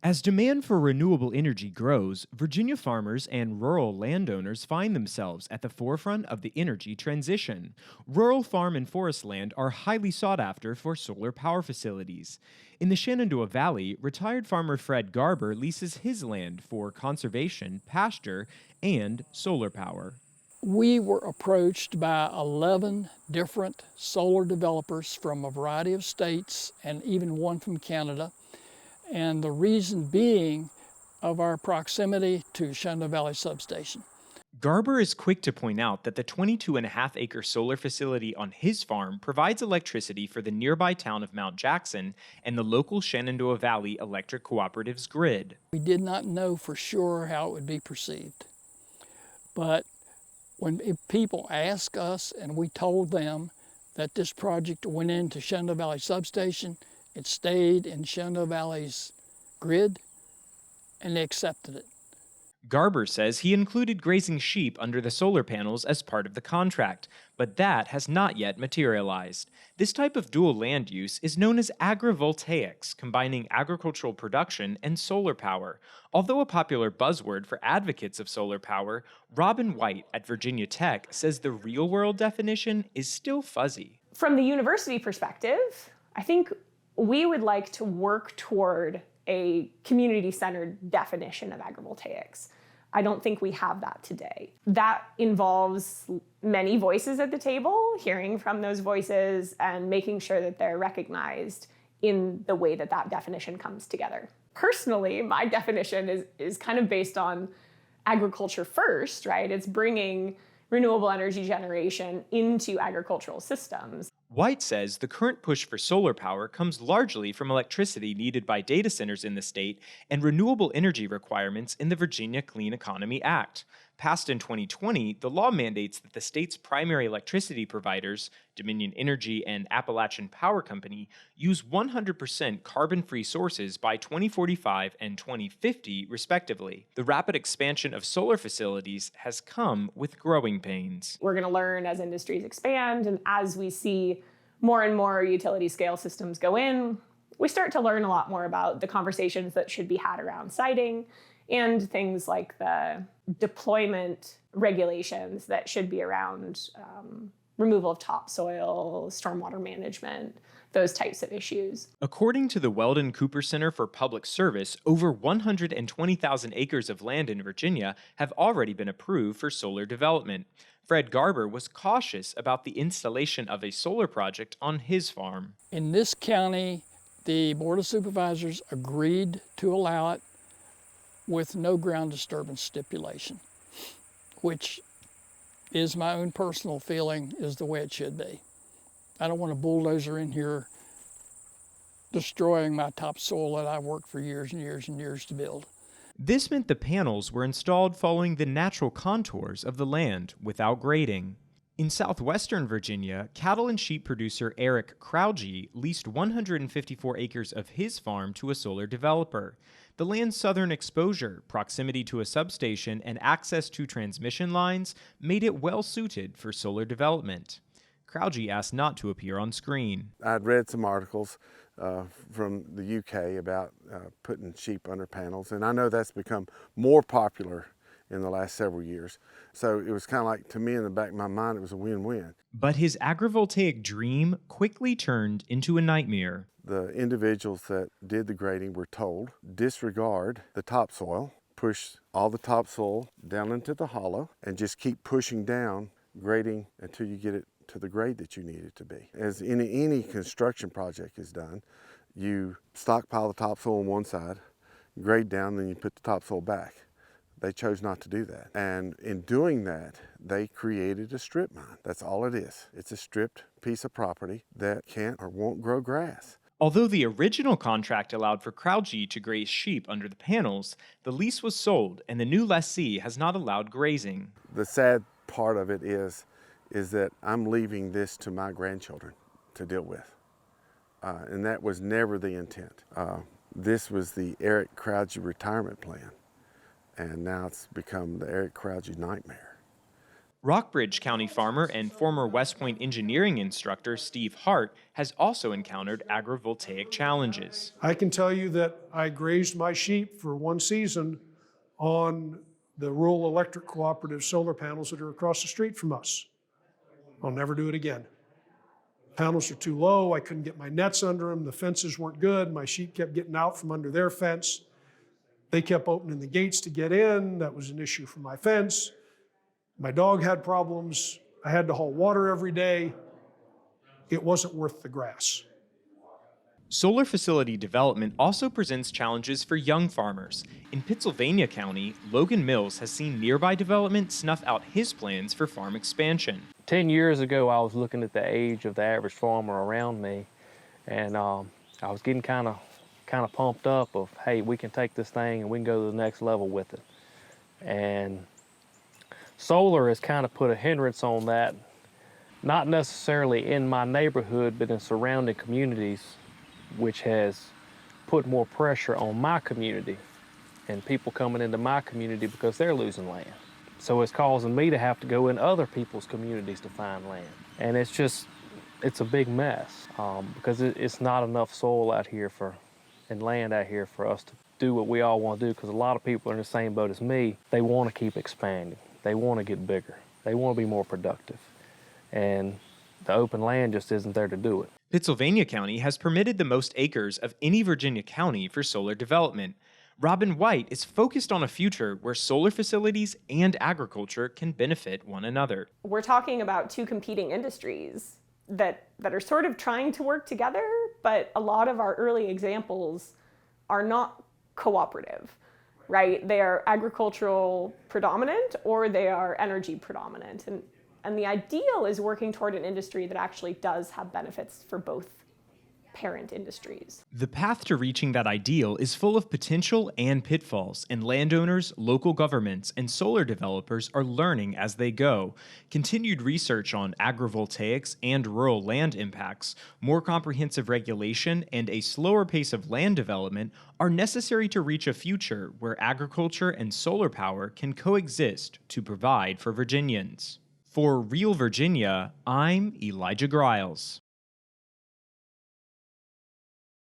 As demand for renewable energy grows, Virginia farmers and rural landowners find themselves at the forefront of the energy transition. Rural farm and forest land are highly sought after for solar power facilities. In the Shenandoah Valley, retired farmer Fred Garber leases his land for conservation, pasture, and solar power. We were approached by 11 different solar developers from a variety of states and even one from Canada. And the reason being of our proximity to Shenandoah Valley Substation. Garber is quick to point out that the 22.5-acre solar facility on his farm provides electricity for the nearby town of Mount Jackson and the local Shenandoah Valley Electric Cooperative's grid. We did not know for sure how it would be perceived. But when people asked us and we told them that this project went into Shenandoah Valley Substation, it stayed in Shenandoah Valley's grid, and they accepted it. Garber says he included grazing sheep under the solar panels as part of the contract, but that has not yet materialized. This type of dual land use is known as agrovoltaics, combining agricultural production and solar power. Although a popular buzzword for advocates of solar power, Robin White at Virginia Tech says the real-world definition is still fuzzy. From the university perspective, I think we would like to work toward a community-centered definition of agrivoltaics. I don't think we have that today. That involves many voices at the table, hearing from those voices and making sure that they're recognized in the way that that definition comes together. Personally, my definition is kind of based on agriculture first, right? It's bringing renewable energy generation into agricultural systems. White says the current push for solar power comes largely from electricity needed by data centers in the state and renewable energy requirements in the Virginia Clean Economy Act. Passed in 2020, the law mandates that the state's primary electricity providers, Dominion Energy and Appalachian Power Company, use 100% carbon-free sources by 2045 and 2050, respectively. The rapid expansion of solar facilities has come with growing pains. We're going to learn as industries expand, and as we see more and more utility scale systems go in, we start to learn a lot more about the conversations that should be had around siting and things like the deployment regulations that should be around removal of topsoil, stormwater management, those types of issues. According to the Weldon Cooper Center for Public Service, over 120,000 acres of land in Virginia have already been approved for solar development. Fred Garber was cautious about the installation of a solar project on his farm. In this county, the Board of Supervisors agreed to allow it with no ground disturbance stipulation, which is my own personal feeling is the way it should be. I don't want a bulldozer in here destroying my topsoil that I've worked for years and years and years to build. This meant the panels were installed following the natural contours of the land without grading. In southwestern Virginia, cattle and sheep producer Eric Crougy leased 154 acres of his farm to a solar developer. The land's southern exposure, proximity to a substation, and access to transmission lines made it well suited for solar development. Crougy asked not to appear on screen. I'd read some articles from the UK about putting sheep under panels, and I know that's become more popular in the last several years. So it was kind of like, to me, in the back of my mind, it was a win-win. But his agrovoltaic dream quickly turned into a nightmare. The individuals that did the grading were told, disregard the topsoil, push all the topsoil down into the hollow, and just keep pushing down, grading until you get it to the grade that you need it to be. As any construction project is done, you stockpile the topsoil on one side, grade down, then you put the topsoil back. They chose not to do that. And in doing that, they created a strip mine. That's all it is. It's a stripped piece of property that can't or won't grow grass. Although the original contract allowed for Crougy to graze sheep under the panels, the lease was sold and the new lessee has not allowed grazing. The sad part of it is that I'm leaving this to my grandchildren to deal with. And that was never the intent. This was the Eric Crougy retirement plan. And now it's become the Eric Crougy Nightmare. Rockbridge County farmer and former West Point engineering instructor Steve Hart has also encountered agrovoltaic challenges. I can tell you that I grazed my sheep for one season on the rural electric cooperative solar panels that are across the street from us. I'll never do it again. Panels are too low, I couldn't get my nets under them, the fences weren't good, my sheep kept getting out from under their fence. They kept opening the gates to get in, that was an issue for my fence. My dog had problems, I had to haul water every day. It wasn't worth the grass. Solar facility development also presents challenges for young farmers. In Pittsylvania County, Logan Mills has seen nearby development snuff out his plans for farm expansion. 10 years ago, I was looking at the age of the average farmer around me, and I was getting kind of pumped up of, hey, we can take this thing and we can go to the next level with it. And solar has kind of put a hindrance on that, not necessarily in my neighborhood, but in surrounding communities, which has put more pressure on my community and people coming into my community because they're losing land. So it's causing me to have to go in other people's communities to find land. And it's a big mess because it's not enough soil out here and land out here for us to do what we all want to do, because a lot of people are in the same boat as me. They want to keep expanding. They want to get bigger. They want to be more productive. And the open land just isn't there to do it. Pittsylvania County has permitted the most acres of any Virginia county for solar development. Robin White is focused on a future where solar facilities and agriculture can benefit one another. We're talking about two competing industries that are sort of trying to work together, but a lot of our early examples are not cooperative, right? They are agricultural predominant or they are energy predominant. And the ideal is working toward an industry that actually does have benefits for both parent industries. The path to reaching that ideal is full of potential and pitfalls, and landowners, local governments, and solar developers are learning as they go. Continued research on agrovoltaics and rural land impacts, more comprehensive regulation, and a slower pace of land development are necessary to reach a future where agriculture and solar power can coexist to provide for Virginians. For Real Virginia, I'm Elijah Griles.